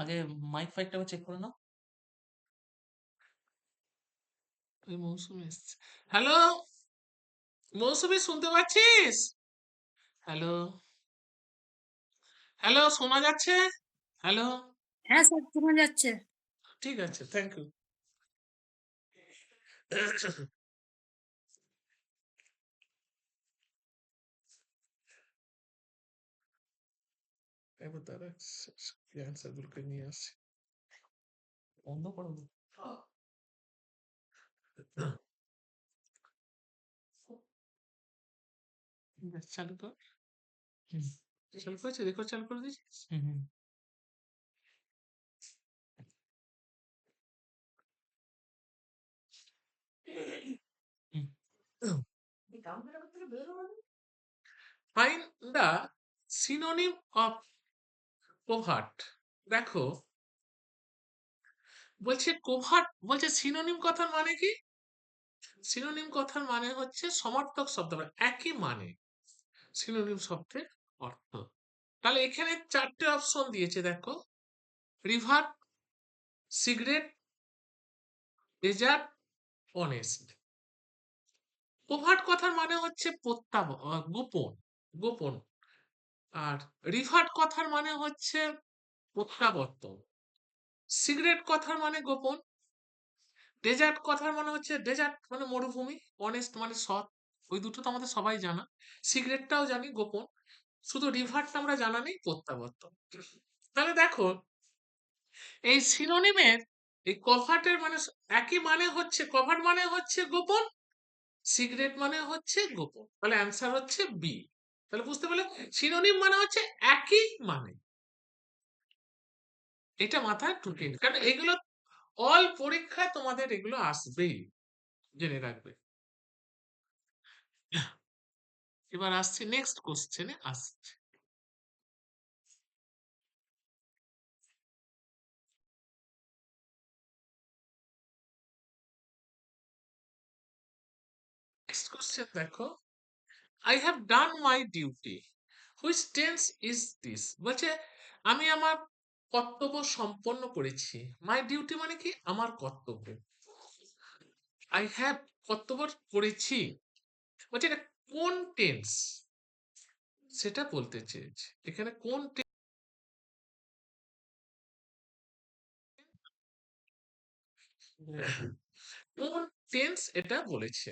আগে mic ফাইকটা check করে নাও। Hello মৌসুমী, শুনতে পাচ্ছিস? হ্যালো হ্যালো, শোনা যাচ্ছে? হ্যালো, হ্যাঁ স্যার, শোনা যাচ্ছে। ঠিক আছে, থ্যাংক ইউ। এবার তারা অ্যান্সার গুলোকে নিয়ে আসে, বন্ধ করো না। ব্যাস, চালু কর। হুম, চালু করেছে, রেকর্ড চালু করে দিয়েছিস? হুম হুম হুম। Find the synonym of covert. দেখো, বলছে covert, বলছে সিনোনিম কথার মানে কি? সিনোনিম কথার মানে হচ্ছে সমার্থক শব্দ, একই মানে সিনোনিম শব্দের অর্থ। তাহলে এখানে চারটে অপশন দিয়েছে, দেখো: river, cigarette, desert, honest. Covert কথার মানে হচ্ছে গোপন, গোপন। আর রিভার্ট কথার মানে হচ্ছে প্রত্যাবর্তন। সিগারেট কথার মানে গোপন। ডেজার্ট কথার মানে হচ্ছে ডেজার্ট মানে মরুভূমি। অনেস্ট মানে সৎ। ওই দুটো তো আমাদের সবাই জানা। সিগারেটটাও জানি গোপন। শুধু রিভার্টটা আমরা জানা নেই প্রত্যাবর্তন। তাহলে দেখো, এই সিনোনিমের এই কভার্টের মানে একই মানে হচ্ছে, কভার্ট মানে হচ্ছে গোপন, সিগারেট মানে হচ্ছে গোপন। তাহলে অ্যান্সার হচ্ছে বি। তাহলে বুঝতে পারলে, সিনোনিম মানে হচ্ছে একই মানে। এটা মাথায় ঢুকিয়ে নিন, কারণ এগুলো অল পরীক্ষায় তোমাদের এগুলো আসবেই, জেনে রাখবে। এবার আসছি নেক্সট কোশ্চেনে আসছে। নেক্সট কোশ্চেন দেখো, I have done my duty, which tense is this? বলছে আমি আমার কর্তব্য সম্পন্ন করেছি। মাই ডিউটি মানে কি? আমার কর্তব্য। আই হ্যাভ কর্তব্য করেছি, বলছে এটা কোন টেন্স সেটা বলতে চেয়েছে। এখানে কোন কোন টেন্স এটা বলেছে।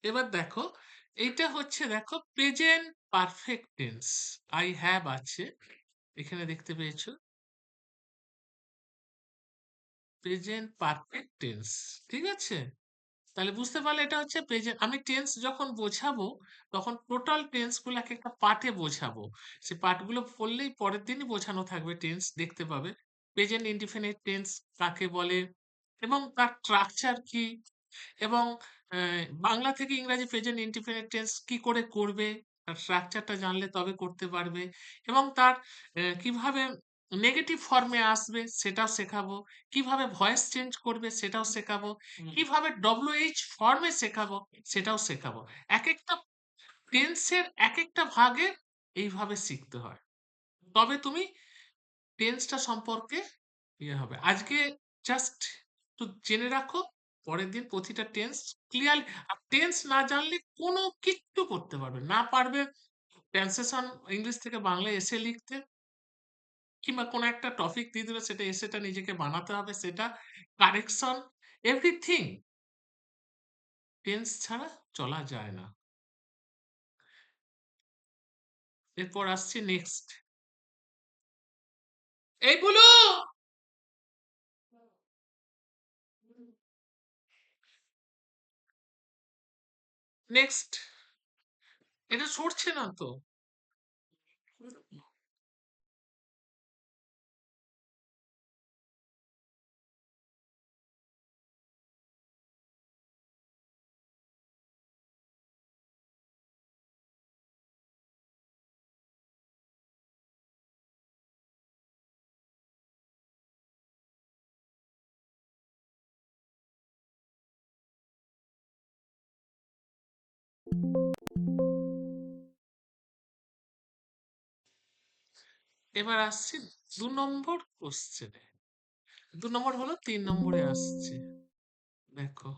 এবার দেখো, এইটা হচ্ছে, দেখো, present perfect tense. I have আছে, এখানে দেখতে পেয়েছো, প্রেজেন্ট পারফেক্ট টেন্স। ঠিক আছে, তাহলে বুঝতে পারলে এটা হচ্ছে প্রেজেন্ট। আমি টেন্স যখন বোঝাবো তখন টোটাল টেন্স গুলো এক একটা পার্টে বোঝাবো। সে পার্টগুলো পড়লেই পরের দিনই বোঝানো থাকবে, টেন্স দেখতে পাবে। প্রেজেন্ট ইনডিফিনিট টেন্স কাকে বলে এবং তার স্ট্রাকচার কি, এবং বাংলা থেকে ইংরাজি প্রেজেন্ট ইনডিফিনিট টেন্স কি করে করবে, তার স্ট্রাকচারটা জানলে তবে করতে পারবে। এবং তার কিভাবে নেগেটিভ ফর্মে আসবে সেটাও শেখাবো, কিভাবে ভয়েস চেঞ্জ করবে সেটাও শেখাবো, কিভাবে ডব্লিউএইচ ফর্মে শেখাবো সেটাও শেখাবো। এক একটা টেন্সের এক একটা ভাগে এইভাবে শিখতে হয়, তবে তুমি টেন্সটা সম্পর্কে ইয়ে হবে। আজকে জাস্ট একটু জেনে রাখো, পরের দিন প্রতিটা টেন্স ক্লিয়ার। আর টেন্স না জানলে কোনো কিচ্ছু করতে পারবে না। পারবে ট্রান্সলেশন ইংলিশ থেকে বাংলায় এসে লিখতে, কিংবা কোনো একটা টপিক দিয়ে দিলে সেটা এসেটা নিজেকে বানাতে হবে, সেটা কারেকশন, এভরিথিং টেন্স ছাড়া চলা যায় না। এরপর আসছি নেক্সট। এই বলো, নেক্সট। এটা সরছে না তো। এবার আসছি ২ নম্বর কোশ্চেনে। ২ নম্বর হলো ৩ নম্বরে আসছে। দেখো।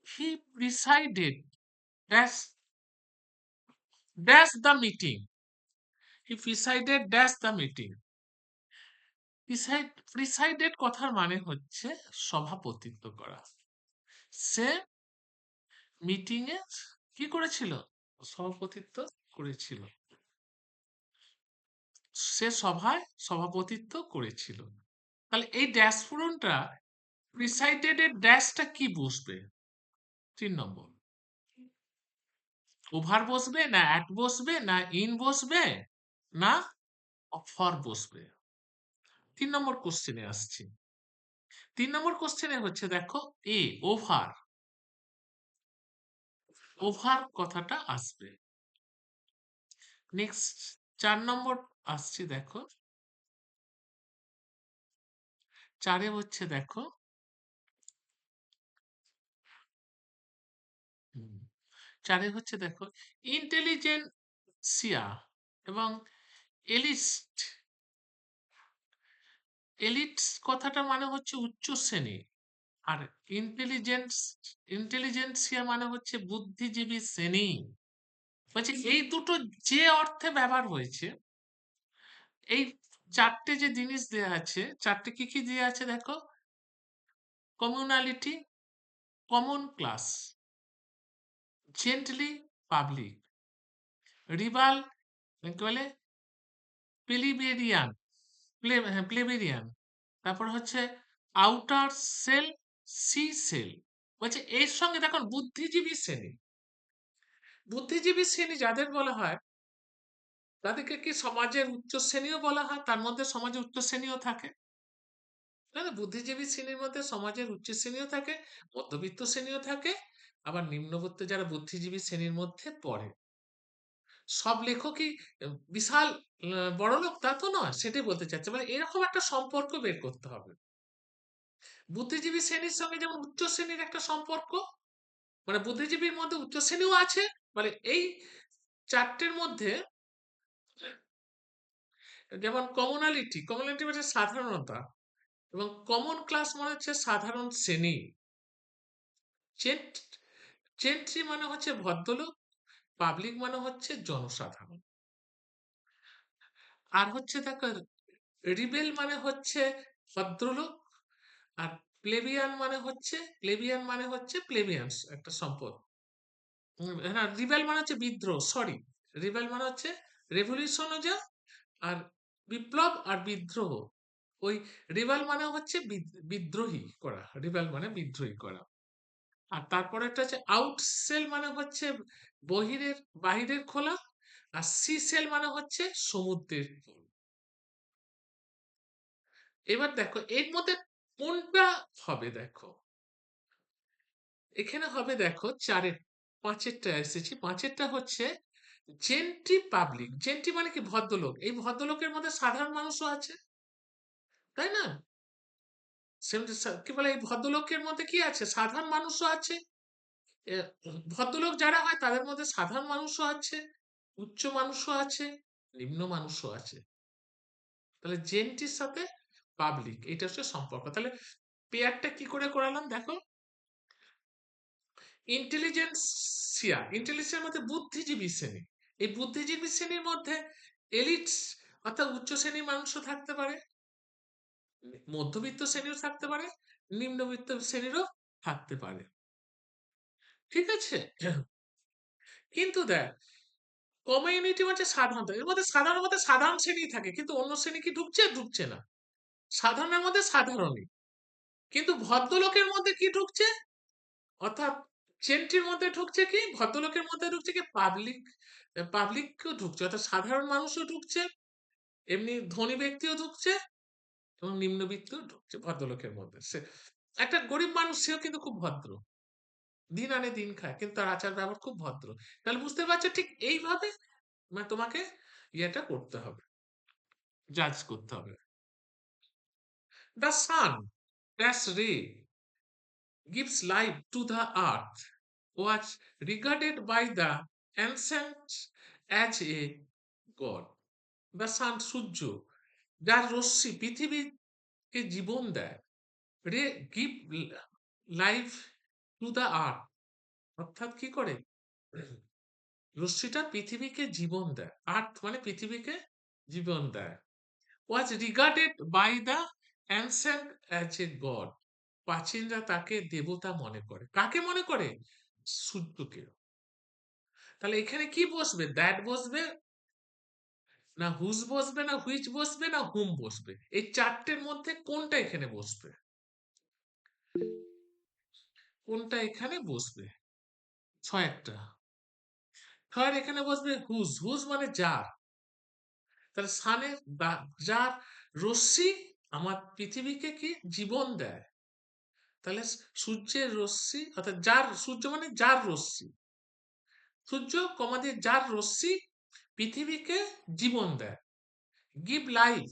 He presided dash dash the meeting. He presided dash the meeting. Presided কথার মানে হচ্ছে সভাপতিত্ব করা। সে মিটিং এ কি করেছিল? সভাপতিত্ব করেছিল। সে সভায় সভাপতিত্ব করেছিল। তাহলে এই ড্যাশ পূরণটা প্রিসাইডেড এর ড্যাশটা কি বসবে? ৩ নম্বর। ওভার বসবে, না অ্যাট বসবে, না ইন বসবে, না ফর বসবে? ৩ নম্বর কোশ্চেনে আসছি। ৩ নম্বর কোশ্চেনে হচ্ছে দেখো এ ওভার। ওভার কথাটা আসবে। নেক্সট ৪ নম্বর আসছি দেখো। ৪ এ হচ্ছে দেখো ৪ এ হচ্ছে দেখো ইন্টেলিজেন্সিয়া এবং এলিস্ট। এলিটস কথাটা মানে হচ্ছে উচ্চ শ্রেণী। আর ইন্টেলিজেন্স ইন্টেলিজেন্সিয়া মানে হচ্ছে বুদ্ধিজীবী শ্রেণী। বলছে এই দুটো যে অর্থে ব্যবহার হয়েছে, এই ৪ টে যে জিনিস দেয়া আছে, ৪ টে কি দেয়া আছে দেখো? কমিউনালিটি, কমন ক্লাস, জেন্টলি পাবলিক, রিবাল কি বলে প্লেবেরিয়ান, প্লেবেরিয়ান, তারপর হচ্ছে আউটার সেল, সি সেল। বলছে এর সঙ্গে দেখুন বুদ্ধিজীবী শ্রেণী। বুদ্ধিজীবী শ্রেণী যাদের বলা হয় তাদেরকে কি সমাজের উচ্চ শ্রেণীও বলা হয়? তার মধ্যে সমাজের উচ্চ শ্রেণীও থাকে। না, না, বুদ্ধিজীবী শ্রেণীর মধ্যে সমাজের উচ্চ শ্রেণীও থাকে, মধ্যবিত্ত শ্রেণীও থাকে, আবার নিম্নবিত্ত যারা বুদ্ধিজীবী শ্রেণীর মধ্যে পড়ে। সব লেখকই বিশাল বড়লোক তা তো নয়, সেটাই বলতে চাচ্ছে। মানে এরকম একটা সম্পর্ক বের করতে হবে। বুদ্ধিজীবী শ্রেণীর সঙ্গে যেমন উচ্চ শ্রেণীর একটা সম্পর্ক, মানে বুদ্ধিজীবীর মধ্যে উচ্চ শ্রেণীও আছে। মানে এই ৪ টের মধ্যে যেমন কমনালিটি, কমনালিটি মানে সাধারণতা, এবং কমন ক্লাস মানে হচ্ছে সাধারণ শ্রেণী। জেন্ট্রি মানে হচ্ছে ভদ্রলোক, পাবলিক মানে হচ্ছে জনসাধারণ। আর হচ্ছে দেখো রিবেল মানে হচ্ছে ভদ্রলোক, আর প্লেবিয়ান মানে হচ্ছে প্লেবিয়ানস একটা সম্পদ। হ্যাঁ, রিবেল মানে হচ্ছে বিদ্রোহ, সরি। রিবেল মানে হচ্ছে রেভলিউশনও যা, আর বিপ্লব আর বিদ্রোহ। ওই রিবেল মানে হচ্ছে বিদ্রোহী করা, রিবেল মানে বিদ্রোহী করা। আর তারপরে একটা হচ্ছে আউট সেল মানে হচ্ছে বাহিরের খোলা, আর সি সেল মানে হচ্ছে সমুদ্রের জল। এবার দেখো এর মধ্যে কোনটা হবে দেখো। এখানে হবে দেখো ৫এরটা এসেছি। ৫এরটা হচ্ছে জেন্ট্রি পাবলিক। জেন্ট্রি মানে কি? ভদ্রলোক। এই ভদ্রলোকের মধ্যে সাধারণ মানুষও আছে, তাই না? কি বলে এই ভদ্রলোকের মধ্যে কি আছে? সাধারণ মানুষও আছে। এ, ভদ্রলোক যারা হয় তাদের মধ্যে সাধারণ মানুষও আছে, উচ্চ মানুষও আছে, নিম্ন মানুষও আছে। তাহলে জেন্ট্রির সাথে পাবলিক, এটা হচ্ছে সম্পর্ক। তাহলে পেয়ারটা কি করে করালাম দেখো। ইন্টেলিজেন্সিয়ার মধ্যে বুদ্ধিজীবী শ্রেণী। এই বুদ্ধিজীবী শ্রেণীর মধ্যে এলিটস অর্থাৎ উচ্চ শ্রেণীর মানুষও থাকতে পারে, মধ্যবিত্ত শ্রেণীও থাকতে পারে, নিম্নবিত্ত শ্রেণীরও থাকতে পারে। ঠিক আছে? কিন্তু দেখ, কমিউনিটি মানে সাধারণত, এর মধ্যে সাধারণ শ্রেণী থাকে, কিন্তু অন্য শ্রেণী কি ঢুকছে? ঢুকছে না। সাধারণের মধ্যে সাধারণই, কিন্তু ভদ্রলোকের মধ্যে কি ঢুকছে? অর্থাৎ জেন্ট্রির মধ্যে ঢুকছে কি? ভদ্রলোকের মধ্যে ঢুকছে কি? পাবলিকও ঢুকছে, অর্থাৎ সাধারণ মানুষও ঢুকছে, এমনি ধনী ব্যক্তিও ঢুকছে, এবং নিম্নবিত্তও ঢুকছে ভদ্রলোকের মধ্যে। একটা গরিব মানুষ, সেও কিন্তু খুব ভদ্র, দিন আনে দিন খায়, কিন্তু তার আচার ব্যবহার খুব ভদ্র। তাহলে বুঝতে পারছো ঠিক এইভাবে মানে তোমাকে ইয়েটা করতে হবে, জাজ করতে হবে। দ্য সান ড্যাশ রে gives light to the earth. was regarded by the ancients as a god. The sun, সূর্য, যার রশ্মি পৃথিবীকে জীবন দেয়, রে give life to the earth, অর্থাৎ কি করে, রশ্মিটা পৃথিবীকে জীবন দেয়, আর্থ মানে পৃথিবীকে জীবন দেয়। Was regarded by the ancient as a god, প্রাচীনরা তাকে দেবতা মনে করে। কাকে মনে করে? সূর্যকে। তাহলে এখানে কি বসবে? দ্যাট বসবে না, হুজ বসবে না, হুইচ বসবে না, হুম বসবে। এই চারটের মধ্যে কোনটা এখানে বসবে? কোনটা এখানে বসবে? ছয় একটা। ছয়ের এখানে বসবে হুজ, হুজ মানে যার। তাহলে সানের যার রশ্মি আমার পৃথিবীকে কি জীবন দেয়। তাহলে সূর্যের রশ্মি, অর্থাৎ যার, সূর্য মানে যার রশ্মি, সূর্য কমা দিয়ে যার রশ্মি পৃথিবীকে জীবন দেয়, গিভ লাইফ,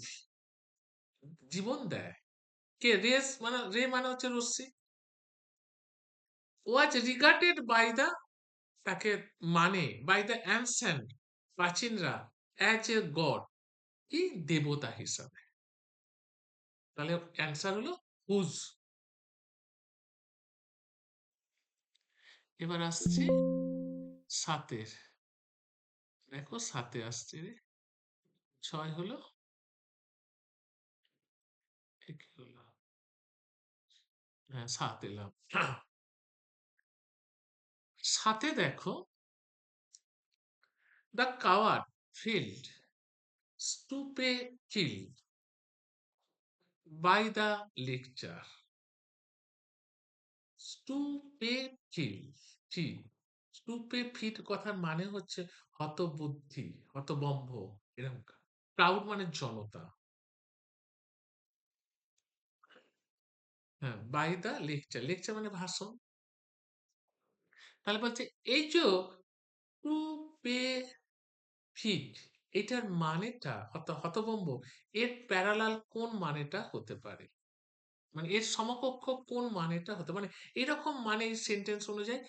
জীবন দেয়। কে? রেস মানে, রে মানে হচ্ছে রশ্মি। ওয়াজ রিগার্ডেড বাই দ্য, তাকে মানে, বাই দ্য অ্যানসেন্ট, প্রাচীনরা, অ্যাজ এ গড, কি দেবতা হিসাবে। তাহলে অ্যান্সার হলো হুজ। এবার আসছি সাতের। দেখো সাতে আসছে রে, ছয় হলো, এ কি হলো, হ্যাঁ সাত এলাম। সাথে দেখো, the coward field stupefy by the lecture. stupefy, stupefy কথার মানে হচ্ছে হতবুদ্ধি, হতবম্ব, এরকম। ক্রাউড মানে জনতা। হ্যাঁ, বাই দ্য লেকচার, লেকচার মানে ভাষণ। তাহলে বলছে এই যে টু পে ফিট, এটার মানেটা হতভম্ব, এর প্যারালাল কোন মানেটা হতে পারে, মানে এর সমকক্ষ কোন মানেটা হতে, মানে এরকম মানে সেন্টেন্স অনুযায়ী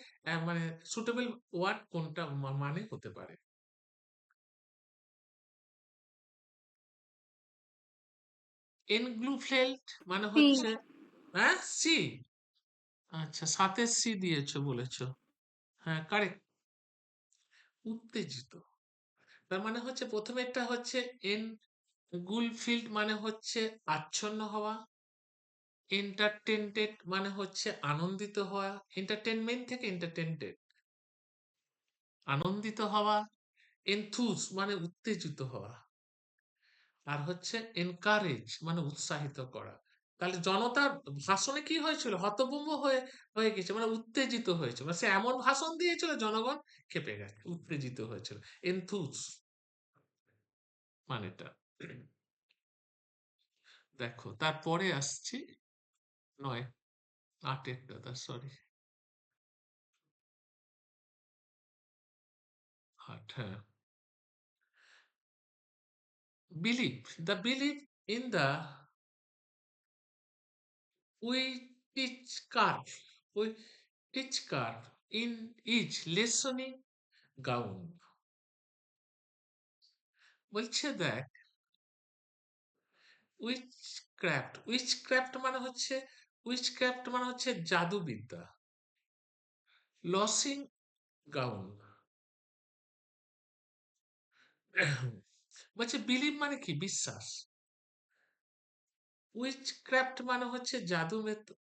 মানে সুটেবল ওয়ার্ড কোনটা মানে হতে পারে। এনগ্লুফেল্ট মানে সি। হচ্ছে, হ্যাঁ সি। আচ্ছা, সাথে সি দিয়েছো বলেছো, হ্যাঁ কারেক্ট, উত্তেজিত। তার মানে হচ্ছে প্রথমেরটা হচ্ছে এন গুলফিল্ড মানে হচ্ছে আচ্ছন্ন হওয়া, এন্টারটেনটেড মানে হচ্ছে আনন্দিত হওয়া, এন্টারটেনমেন্ট থেকে এন্টারটেনটেড, আনন্দিত হওয়া, এনথুজ মানে উত্তেজিত হওয়া, আর হচ্ছে এনকারেজ মানে উৎসাহিত করা। তাহলে জনতার ভাষণে কি হয়েছিল? হতভম্ব হয়ে হয়ে গেছে, মানে উত্তেজিত হয়েছে, মানে সে এমন ভাষণ দিয়েছিল জনগণ খেপে গেছে, উত্তেজিত হয়েছিল। এনথুজ মানেটা। দেখো তারপরে আসছি নয়, আটের দাদা সরি, আট, হ্যাঁ। Belief. The belief in the witchcraft, witchcraft in each lessening gown. বলছে দেখ, উইচক্রাফট মানে হচ্ছে জাদুবিদ্যা। লসিং গাউন বলছে বিলিভ মানে কি? বিশ্বাস। উইচক্রাফট মানে হচ্ছে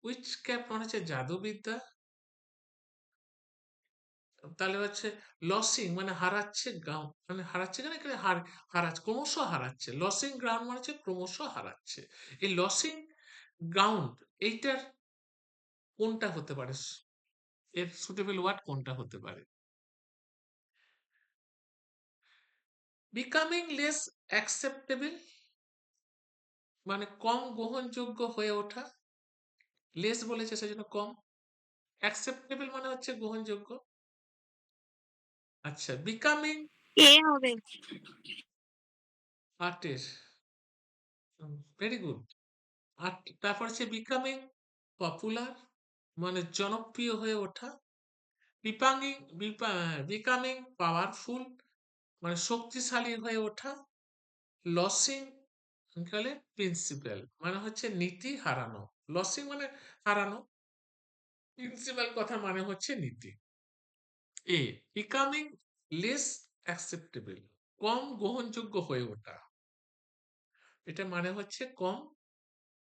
উইচক্রাফট মানে হচ্ছে জাদুবিদ্যা। তাহলে হচ্ছে লসিং মানে হারাচ্ছে, গ্রাউন্ড মানে হারাচ্ছে, কেন এখানে হারাচ্ছে, ক্রমশ হারাচ্ছে। লসিং গ্রাউন্ড মানে হচ্ছে ক্রমশ হারাচ্ছে। এই লসিং গ্রাউন্ড, এইটার কোনটা হতে পারে, এর সুটেবল ওয়ার্ড কোনটা হতে পারে? বিকামিং লেস অ্যাকসেপ্টেবল মানে কম গ্রহণযোগ্য হয়ে ওঠা, লেস বলেছে সেজন্য কম, অ্যাকসেপ্টেবল মানে হচ্ছে গ্রহণযোগ্য। আচ্ছা, বিকামিং, এ হবে। আর্টের, ভেরি গুড। আর তারপর হচ্ছে বিকামিং পপুলার মানে জনপ্রিয় হয়ে ওঠা, বিকামিং পাওয়ারফুল মানে শক্তিশালী হয়ে ওঠা। লসিং গেলে প্রিন্সিপাল মানে হচ্ছে নীতি হারানো। লসিং মানে হারানো, প্রিন্সিপাল কথা মানে হচ্ছে নীতি। এ বিকামিং লেস অ্যাকসেপ্টেবল কম গ্রহণযোগ্য হয়ে ওঠা, এটা মানে হচ্ছে কম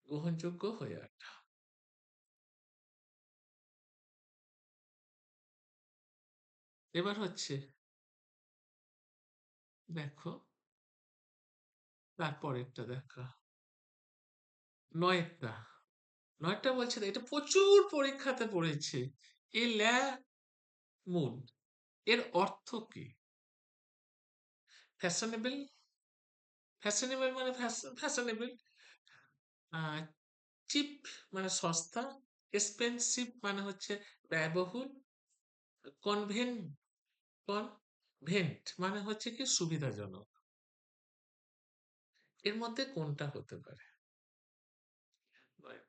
গ্রহণযোগ্য হয়ে ওঠা। এবার হচ্ছে দেখো তারপরেরটা দেখা, নয়েরটা। নয়টা বলছে না, এটা প্রচুর পরীক্ষাতে পড়েছে। এ ল্যা মুড এর অর্থ কি? ফ্যাশনেবল, ফ্যাশনেবল মানে ফ্যাশনেবল। চিপ মানে সস্তা, এক্সপেন্সিভ মানে হচ্ছে ব্যয়বহুল, কনভেন কনভেন্ট মানে হচ্ছে কি সুবিধাজনক। এর মধ্যে কোনটা হতে পারে?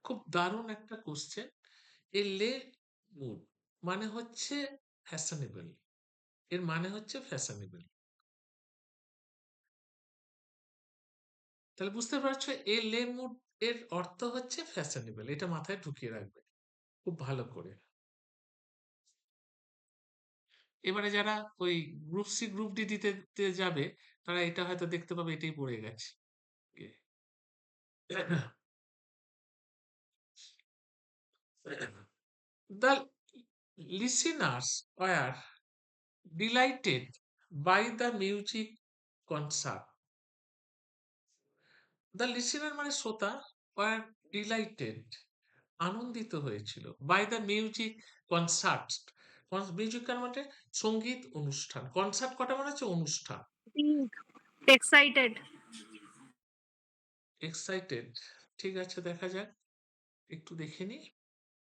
খুব দারুণ একটা কোশ্চেন। এ লে মুড মানে হচ্ছে ফ্যাশনেবল, এর মানে হচ্ছে ফ্যাশনেবল। তাহলে বুঝতে পারছো এ লে মুড এর অর্থ হচ্ছে ফ্যাশনেবল, এটা মাথায় ঢুকিয়ে রাখবে খুব ভালো করে। এবারে যারা ওই গ্রুপ সি গ্রুপ ডি দিতে যাবে তারা এটা হয়তো দেখতে পাবে এটাই পড়ে গেছে। The listeners were delighted by the music concert. The listener মানে শ্রোতা were delighted আনন্দিত হয়েছিল by the music concert. Music মানে সঙ্গীত অনুষ্ঠান, কনসার্ট কটা মানে হচ্ছে অনুষ্ঠান। Being excited. এক্সাইটেড, ঠিক আছে দেখা যাক, একটু দেখে নি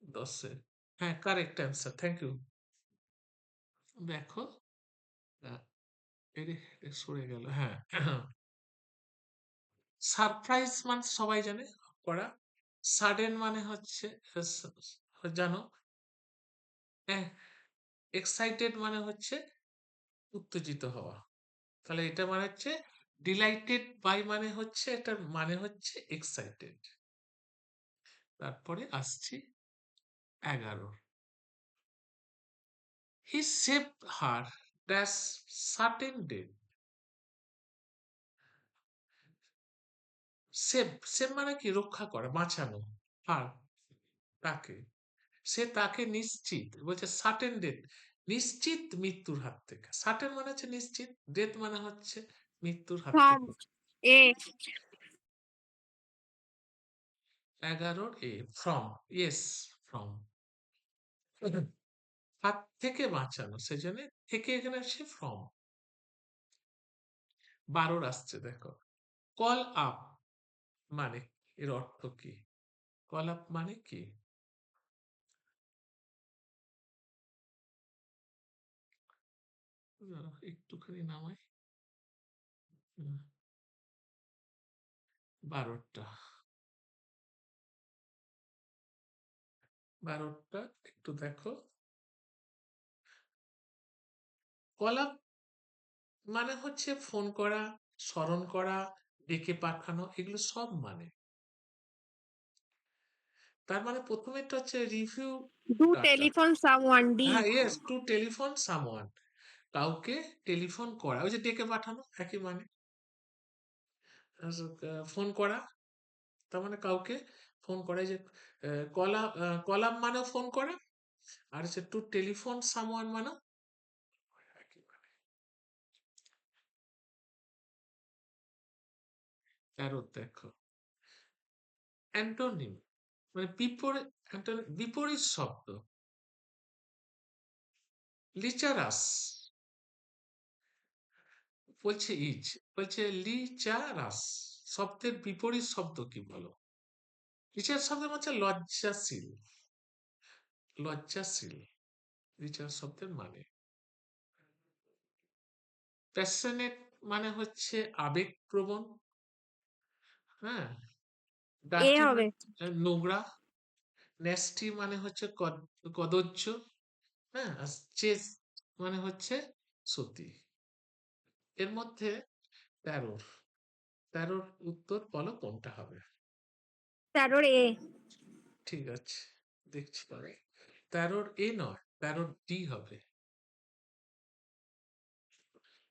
10-এ। হ্যাঁ কারেক্ট অ্যান্সার, থ্যাংক ইউ। দেখো এরে সরে গেল, হ্যাঁ। সারপ্রাইজ মানে সবাই জানে করা, সাডেন মানে হচ্ছে জানো, এক্সাইটেড মানে হচ্ছে উত্তেজিত হওয়া। তাহলে এটা মানে হচ্ছে ডিলাইটেড বাই মানে হচ্ছে এটার মানে হচ্ছে এক্সাইটেড। তারপরে আসছি 11। He saved her dash certain date. Save, save মানে কি রক্ষা করা, বাঁচানো। হার তাকে, সে তাকে নিশ্চিত বলছে সার্টেন ডেথ নিশ্চিত মৃত্যুর হাত থেকে। সার্টেন মানে হচ্ছে নিশ্চিত, ডেথ মানে হচ্ছে মৃত্যুর হাত থেকে। From A. 11 A from, yes from, হাত থেকে বাঁচানো, সেজন্য থেকে এখানে আসছে ফ্রম। 12 আসছে দেখো, কল আপ মানে এর অর্থ কি? কল আপ মানে কি? একটুখানি নামাই। 12টা, 12টা একটু দেখো। কল আপ মানে হচ্ছে ফোন করা, স্মরণ করা, ডেকে পাঠানো, এগুলো সব মানে। তার মানে প্রথমেরটা হচ্ছে review Do data. telephone someone. হ্যাঁ D. Yes, to telephone someone, কাউকে টেলিফোন করা, ওই যে ডেকে পাঠানো একই মানে। ফোন করা তার মানে কাউকে ফোন করা, এই যে কলাম মানেও ফোন করা, আর হচ্ছে টু টেলিফোন সামওয়ান মানে একই মানে। 13 দেখো, অ্যান্টোনিম মানে বিপরীত, বিপরীত শব্দ। লিচারাস বলছে ইজ, বলছে লিচারাস শব্দের বিপরীত শব্দ কি বলো? লিচার শব্দের হচ্ছে লজ্জাশীল, লজ্জাশীল লিচার শব্দের মানে। প্যাশনেট মানে হচ্ছে আবেগপ্রবণ, হ্যাঁ। A ডার্টি হবে। মানে নোংরা, নেস্টি মানে হচ্ছে কদর্য, হ্যাঁ? আর চেস মানে হচ্ছে সতী। এর মধ্যে ১৩ ১৩ র উত্তর বলো কোনটা হবে? 13 এ। ঠিক আছে, দেখছি পরে। ১৩ এ নয়, ১৩ ডি হবে।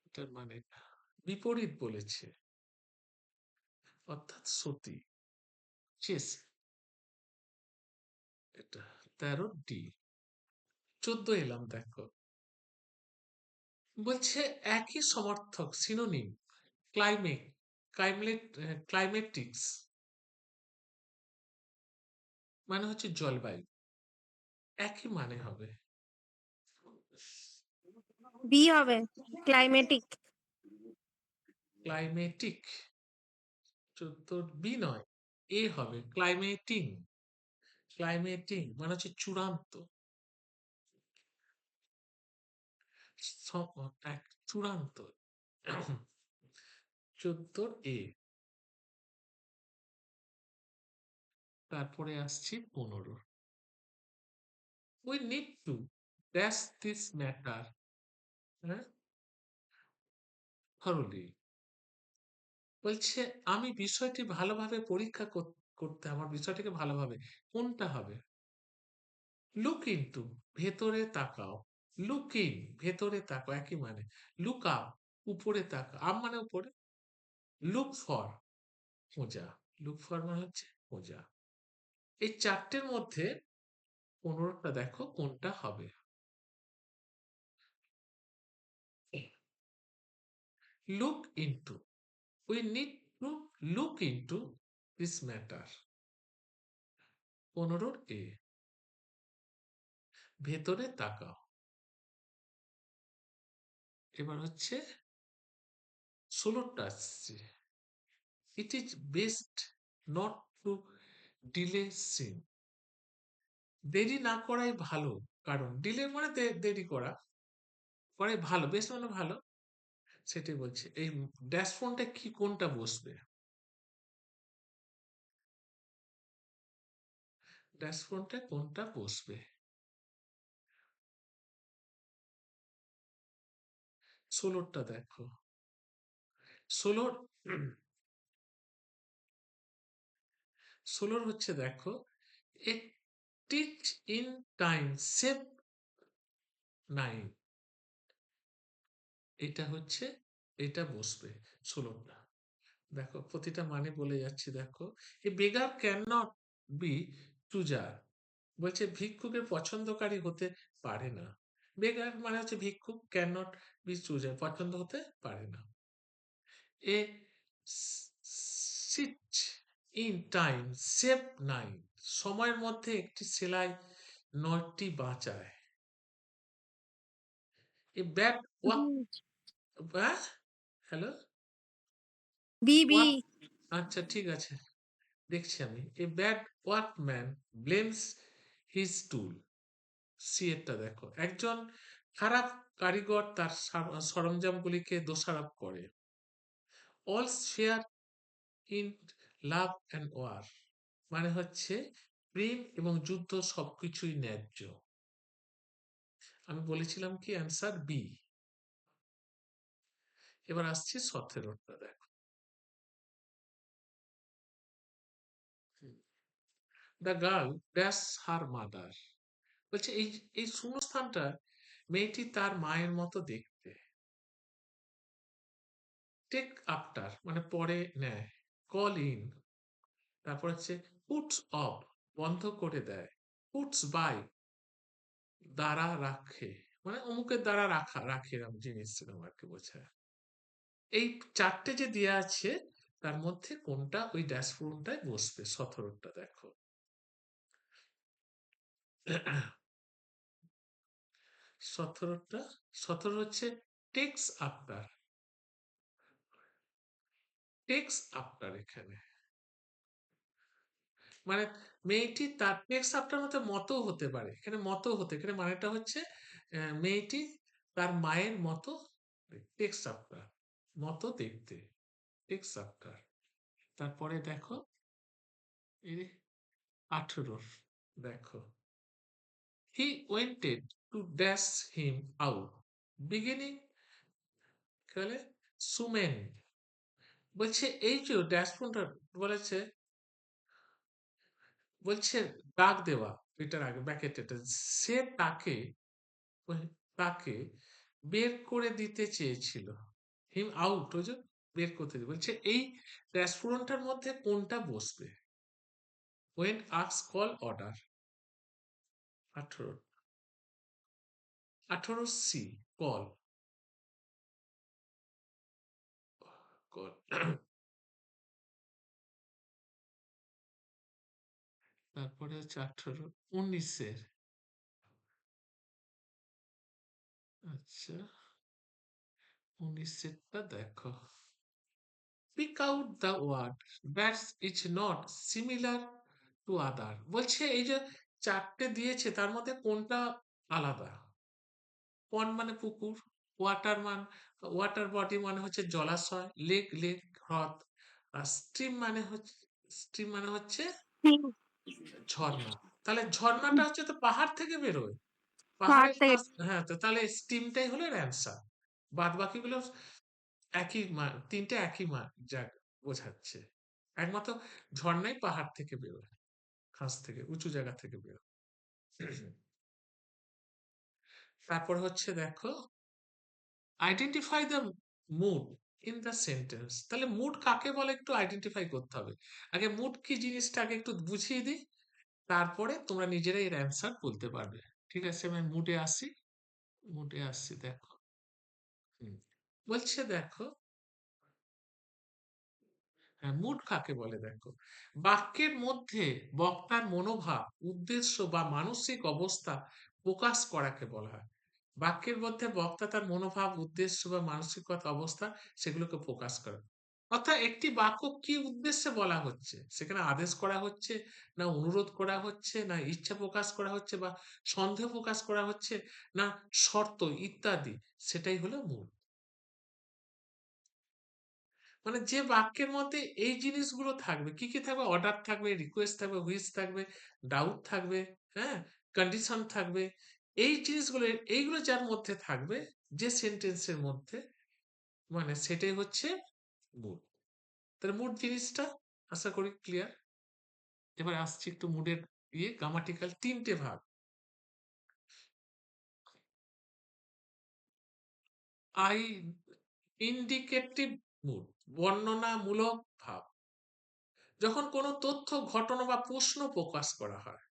এটার মানে বিপরীত বলেছে, অর্থাৎ সতী, চেস। এটা ১৩ ডি। ১৪ এলাম দেখো। বলছে একই সমার্থক সিনোনিম ক্লাইমেট, ক্লাইমেটিক্স মানে হচ্ছে জলবায়ু, একই মানে হবে। বি হবে, ক্লাইমেটিক। ক্লাইমেটিক ১৪ বি নয়, এ হবে ক্লাইমেটিং। ক্লাইমেটিং মানে হচ্ছে চূড়ান্ত, চূড়ান্ত। ১৪ এ। তারপরে আসছি ১৫। We need to dash this matter, হ্যাঁ, thoroughly। বলছে আমি বিষয়টি ভালোভাবে পরীক্ষা করতে, আমার বিষয়টিকে ভালোভাবে, কোনটা হবে? লুক ইনটু ভেতরে তাকাও, লুক ইন ভেতরে তাকাও একই মানে, লুক আপ উপরে তাকাও, আপ মানে উপরে, লুক ফর খোঁজা, লুক ফর মানে হচ্ছে খোঁজা। এই চারটের মধ্যে ১৫টা দেখো কোনটা হবে? Look into, we need to look into this matter. ১৫ এ ভেতরে তাকাও। এবার হচ্ছে ১৬টা আসছে। It is best not to delay sin. দেরি না করাই ভালো, কারণ ডিলে মানে দেরি করা, করাই ভালো, বেস্ট মানে ভালো। সেটাই বলছে এই ড্যাশ ফোনটা কি কোনটা বসবে? ড্যাশ ফোনটা কোনটা বসবে? ১৬টা দেখো। ১৬ হচ্ছে দেখো, এ টিচ ইন টাইম সেভ 9। এটা হচ্ছে, এটা বসবে ১৬টা। দেখো প্রতিটা মানে বলে যাচ্ছি দেখো। এ বেগার ক্যান নট বি চুজার। বলছে ভিক্ষুকের পছন্দকারী হতে পারে না। বেগার মানে হচ্ছে ভিক্ষুক, ক্যান নট বি চুজার পছন্দ হতে পারে না। A stitch in time save 9। সময়ের মধ্যে একটি সেলাই ৯টি বাঁচায়। A bad B, walk, hello, B, B. Walk, আচ্ছা ঠিক আছে, দেখছি আমি। A bad workman blames his tool. See এরটা দেখো, একজন খারাপ কারিগর তার সরঞ্জামগুলিকে দোষারোপ করে। All share in love and war মানে হচ্ছে প্রেম এবং যুদ্ধ সবকিছুই ন্যায্য। আমি বলেছিলাম কি অ্যান্সার বি। এবার আসছি ১৭টা দেখো। The girl dash her mother. বলছে এই এই শূন্যস্থানটা, মেয়েটি তার মায়ের মতো দেখতে। টেক আফটার মানে পরে নেয়। কল ইন, তারপর হচ্ছে পুটস অফ বন্ধ করে দেয়। পুটস বাই দ্বারা রাখে, মানে অমুকের দ্বারা রাখা, রাখে এরকম জিনিস ছিলাম আর কি বোঝায়। এই চারটে যে দেওয়া আছে তার মধ্যে কোনটা ওই ড্যাশবোর্ডটায় বসবে? ১৭টা দেখো। ১৭টা, ১৭ হচ্ছে টেক্স আফটার, টেক্স আফটার এখানে মানে মেয়েটি তার টেক্স আফটার মতো হতে পারে, এখানে মতো হতে, এখানে মানেটা হচ্ছে মেয়েটি তার মায়ের মতো, টেক্স আফটার মতো দেখতে, টেক্স আফটার। তারপরে দেখো এই ১৮ দেখো, হি ওয়েন্টেড to dash him out. Beginning বলে সুমেন, বলছে এই যে ড্যাশ ফোনটা বলেছে, বলছে ডাক দেওয়া, এটার আগে ব্র্যাকেট এটা, সে তাকে তাকে বের করে দিতে চেয়েছিল। হিম আউট, ওই যে বের করতে দিয়ে বলছে এই রেস্টুরেন্টের মধ্যে কোনটা বসবে। When asks call order. 18 18 see call call তারপরে হচ্ছে 19 আচ্ছা 19 দেখো, pick out the word that is not similar to other। বলছে এই যে চারটে দিয়েছে তার মধ্যে কোনটা আলাদা। পন্ড মানে পুকুর, ওয়াটার বডি মানে হচ্ছে জলাশয়, লেক হ্রদ, আর স্ট্রিম মানে হচ্ছে ঝর্ণা। তাহলে ঝর্ণাটা হচ্ছে তো পাহাড় থেকে বেরোয়, পাহাড় পাহাড়ের থেকে। কাছ, হ্যাঁ, তো তাহলে স্ট্রিমটাই হলো এর অ্যান্সার। বাদ বাকিগুলো একই মান, তিনটে একই মান যা বোঝাচ্ছে। একমাত্র ঝর্ণাই পাহাড় থেকে বেরোয়, খাস থেকে, উঁচু জায়গা থেকে বেরোয়। তারপর হচ্ছে দেখো, identify the mood in the sentence. তাহলে মুড কাকে বলে একটু আইডেন্টিফাই করতে হবে। আগে মুড কি জিনিসটা আগে একটু বুঝিয়ে দিই, তারপরে তোমরা নিজেরাই এর অ্যান্সার বলতে পারবে। ঠিক আছে, আমি মুডে আসছি দেখো। হুম, বলছে দেখো, হ্যাঁ, মুড কাকে বলে দেখো, বাক্যের মধ্যে বক্তার মনোভাব, উদ্দেশ্য বা মানসিক অবস্থা প্রকাশ করাকে বলা হয়। বাক্যের মধ্যে বক্তা তার মনোভাব, উদ্দেশ্য বা মানসিকতা অবস্থা সেগুলোকে প্রকাশ করে। অর্থাৎ একটি বাক্য কি উদ্দেশ্যে বলা হচ্ছে, সেখানে আদেশ করা হচ্ছে, না অনুরোধ করা হচ্ছে, না ইচ্ছা প্রকাশ করা হচ্ছে, বা সন্দেহ প্রকাশ করা হচ্ছে, না শর্ত ইত্যাদি, সেটাই হলো মূল। মানে যে বাক্যের মধ্যে এই জিনিসগুলো থাকবে, কি কি থাকবে, অর্ডার থাকবে, রিকোয়েস্ট থাকবে, হুইচ থাকবে, ডাউট থাকবে, হ্যাঁ, কন্ডিশন থাকবে, এই জিনিসগুলো, এইগুলো যার মধ্যে থাকবে, যে সেন্টেন্সের মধ্যে, মানে সেটাই হচ্ছে মুড। তাহলে মুড জিনিসটা আশা করি ক্লিয়ার। এবার আসছি একটু মুডের গ্রামাটিক্যাল তিনটে ভাগ। আই ইন্ডিকেটিভ মুড, বর্ণনামূলক ভাব, যখন কোনো তথ্য, ঘটনা বা প্রশ্ন প্রকাশ করা হয়,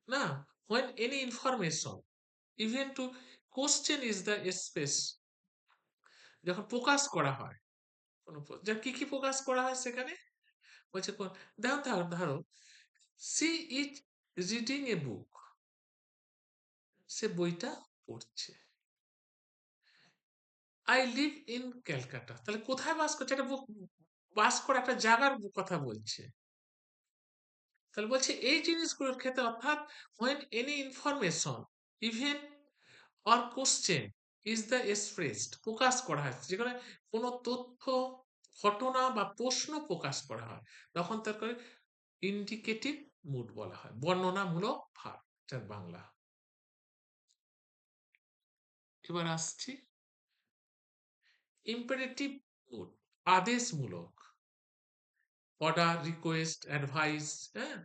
না, when any information even to question is the space, যখন প্রকাশ করা হয় যা কি কি প্রকাশ করা হয় সেখানে, বলছে ধরো সি ইজ রিডিং এ বুক, সে বইটা পড়ছে। আই লিভ ইন ক্যালকাটা, তাহলে কোথায় বাস করছে, একটা বাস করা একটা জায়গার কথা বলছে। তাহলে বলছে এই জিনিসগুলোর ক্ষেত্রে, অর্থাৎ when any information even or question is the expressed, প্রকাশ করা হয়, যেখানে কোনো তথ্য, ঘটনা বা প্রশ্ন প্রকাশ করা হয়, তখন তাকে ইন্ডিকেটিভ মুড বলা হয়, বর্ণনামূলক ভাব, যার বাংলা। এবার আসছি ইম্পারেটিভ মুড, আদেশমূলক, অর্ডার, রিকোয়েস্ট, অ্যাডভাইস, হ্যাঁ,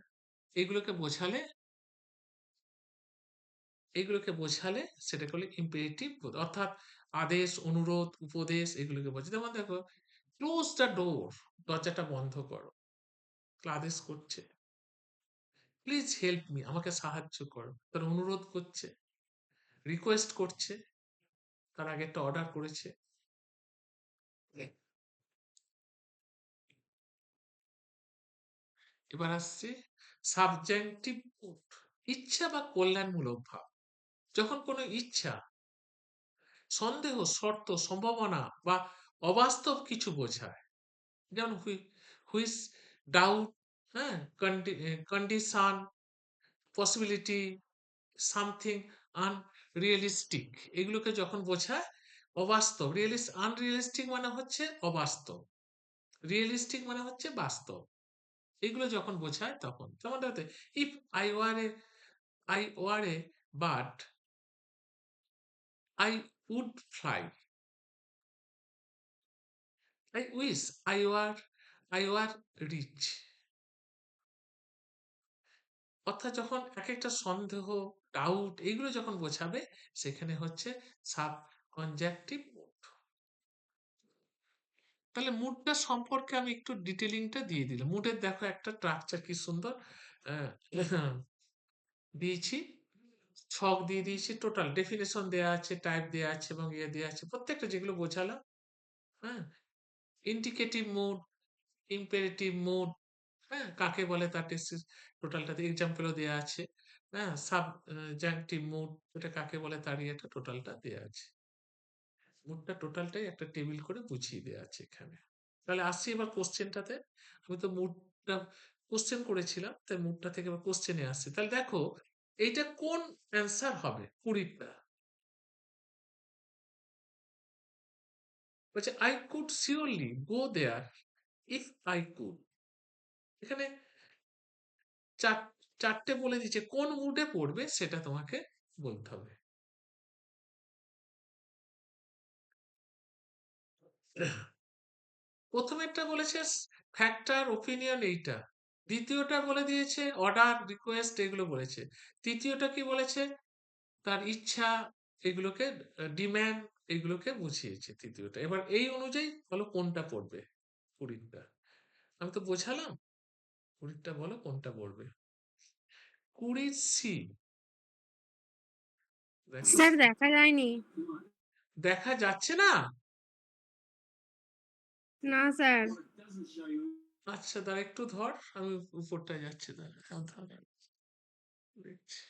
এগুলোকে বোঝালে সেটাকে বলে ইম্পারেটিভ মুড, অর্থাৎ আদেশ, অনুরোধ, উপদেশ, এগুলোকে বোঝায়। যেমন দেখো, ক্লোজ দ্য ডোর, দরজাটা বন্ধ করো, আদেশ করছে। প্লিজ হেল্প মি, আমাকে সাহায্য করো, তার অনুরোধ করছে। রিকোয়েস্ট করছে, তার আগে একটা অর্ডার করেছে। এবার আসছে সাবজেক্টিভ মুড, ইচ্ছা বা কল্যাণমূলক ভাব, যখন কোনো ইচ্ছা, সন্দেহ, শর্ত, সম্ভাবনা বা অবাস্তব কিছু বোঝায়। যেমন হুইচ, ডাউট, হ্যাঁ, কন্ডিশন, পসিবিলিটি, সামথিং আনরিয়েলিস্টিক, এগুলোকে যখন বোঝায় অবাস্তব। আনরিয়েলিস্টিক মানে হচ্ছে অবাস্তব, রিয়েলিস্টিক মানে হচ্ছে বাস্তব। এগুলো যখন বোঝায় তখন, যেমন if I were a bird, I would fly. I wish I were rich. অর্থাৎ যখন একেকটা সন্দেহ, ডাউট এগুলো যখন বোঝাবে সেখানে হচ্ছে সাবকনজাংটিভ মুড। তাহলে মুডটা সম্পর্কে আমি একটু ডিটেইলিংটা দিয়ে দিলাম। মুডের দেখো একটা স্ট্রাকচার কি সুন্দর দিয়েছি, ছক দিয়ে দিয়েছি, টোটাল ডেফিনেশন দেয়া আছে, টাইপ দেয়া আছে এবং ইয়ে দেয়া আছে প্রত্যেকটা যেগুলো বোঝালাম। হ্যাঁ, ইন্ডিকেটিভ মুড, ইম্পেরেটিভ মুড, হ্যাঁ, কাকে বলে তার টোটালটাতে এক্সাম্পলও দেয়া আছে। হ্যাঁ, সাবজাংটিভ মুড এটা কাকে বলে তার ইয়েটা টোটালটা দেয়া আছে। মুডটা টোটালটাই একটা টেবিল করে বুঝিয়ে দেয়া আছে এখানে। তাহলে আসছি এবার কোশ্চেনটাতে। আমি তো মুডটা কোশ্চেন করেছিলাম, তাই মুডটা থেকে এবার কোশ্চেনে আসছি। তাহলে দেখো এইটা কোন অ্যান্সার হবে 20টা? বলছে I could surely go there if I could। এখানে চার চারটে বলে দিচ্ছে, কোন মুডে পড়বে সেটা তোমাকে বলতে হবে। প্রথমেরটা বলেছে ফ্যাক্টর, ওপিনিয়ন এইটা। দ্বিতীয়টা বলে দিয়েছে অর্ডার, রিকোয়েস্ট এগুলো বলেছে। তৃতীয়টা কি বলেছে? তার ইচ্ছা, এগুলোকে ডিম্যান্ড এগুলোকে বুঝিয়েছে তৃতীয়টা। এবার এই অনুযায়ী বলো কোনটা পড়বে 20টা। আমি তো বোঝালাম, 20টা বলো কোনটা পড়বে। 20 সি, দেখো স্যার দেখা যায়নি। দেখা যাচ্ছে না। না স্যার। আচ্ছা দাঁড়া একটু ধর, আমি উপরটায় যাচ্ছি, দাঁড়া ধর, দেখছি।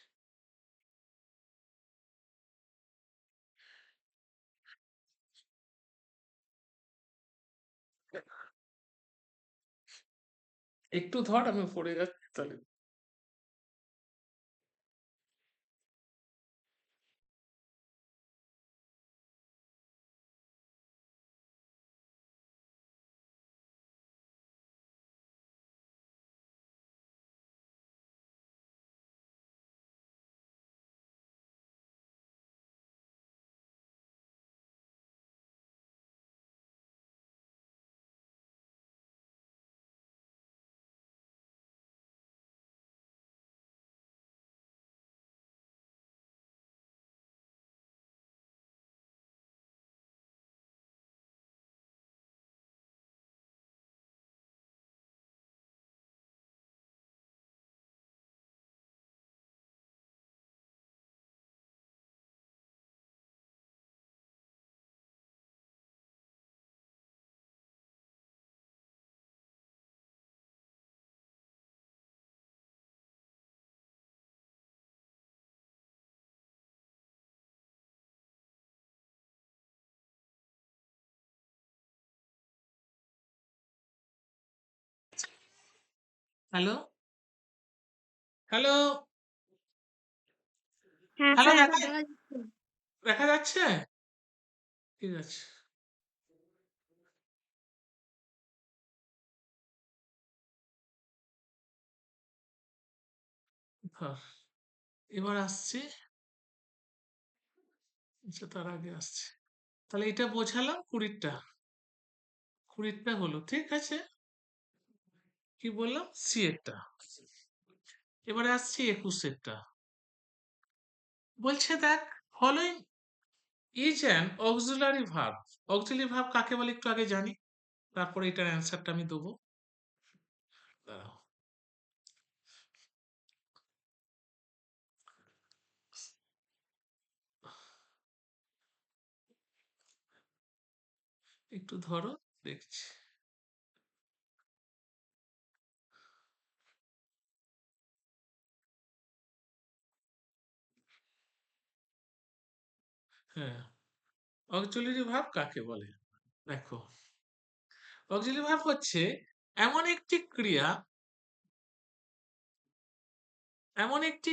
একটু ধর, আমি উপরে যাচ্ছি তাহলে। হ্যালো, হ্যালো, হ্যাঁ হ্যালো, স্যার। দেখা যাচ্ছে? ঠিক আছে, ধর। এবার আসছি, আচ্ছা তার আগে আসছে। তাহলে এটা বোঝালাম 20টা, 20টা হলো ঠিক আছে। কি বললাম? সি এরটা। এবারে আসছি 21এরটা। বলছে দেখ, following is an auxiliary verb. Auxiliary verb কাকে বলে একটু আগে জানি, তারপরে এটার অ্যান্সারটা আমি দেবো। দাঁড়াও, একটু ধরো, দেখছি। হ্যাঁ, অক্সিলারি ভার্ব কাকে বলে? দেখো, অক্সিলারি ভার্ব হচ্ছে এমন একটি ক্রিয়া, এমন একটি